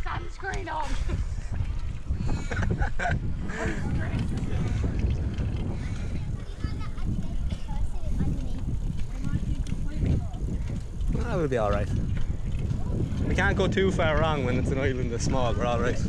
sunscreen on. That will be alright. We can't go too far wrong when it's an island this small, we're alright.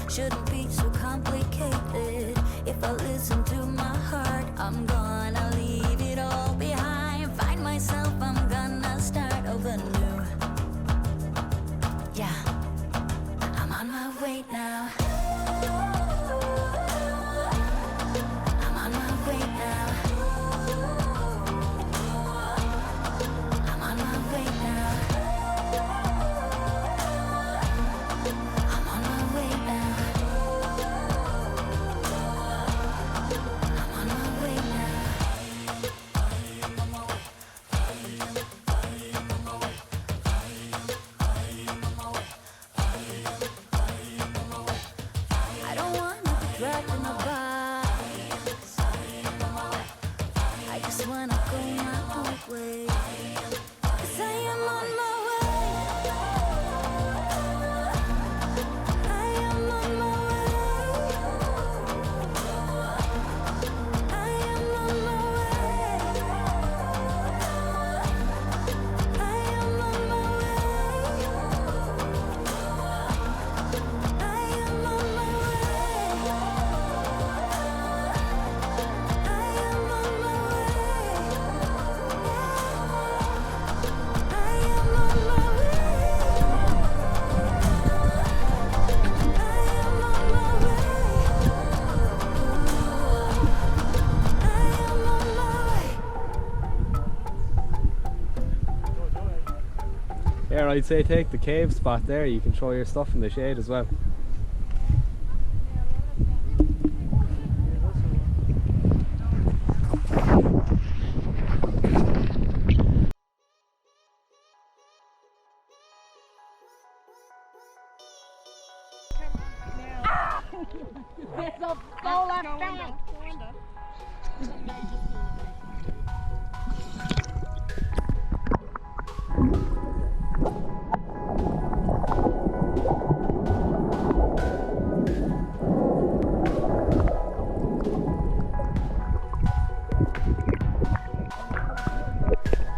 Shouldn't be so complicated. If I listen to my heart, I'm gonna leave it all behind. Find myself, I'm gonna start over new. Yeah, I'm on my way now. I'm on my way now. I'm on my way now. I'm on my way now. I'm on my way now. I don't wanna be dragged in a box. I just wanna go my own way. 'Cause I am on my way. I am on my way. I am on my way. I am on my way. I am on my way. I am on my Here, I'd say take the cave spot there, you can throw your stuff in the shade as well. There's a bowler back.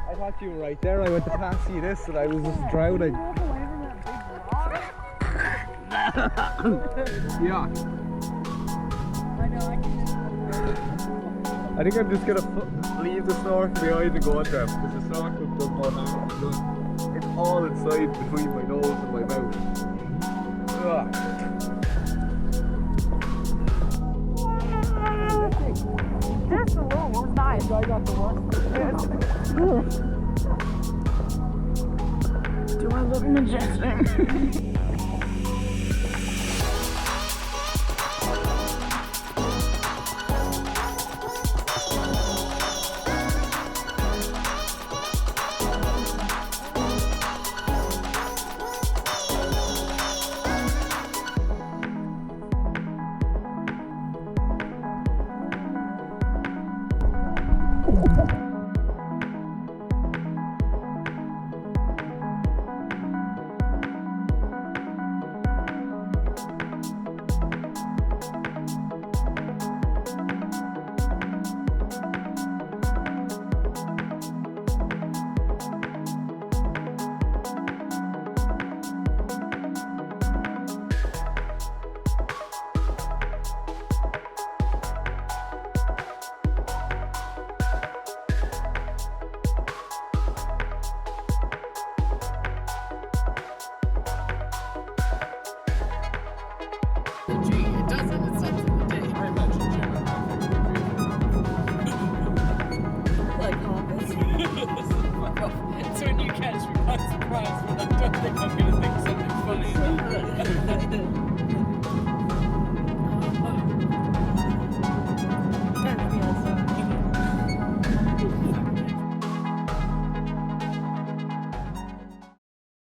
I thought you were right there, I went to pass you this and I was just drowning. Yeah. I think I'm just gonna leave the snorkel behind and go under him because the snorkel doesn't want to. It's all inside between my nose and my mouth. Ugh. This alone was nice. I got the worst. Do I look majestic?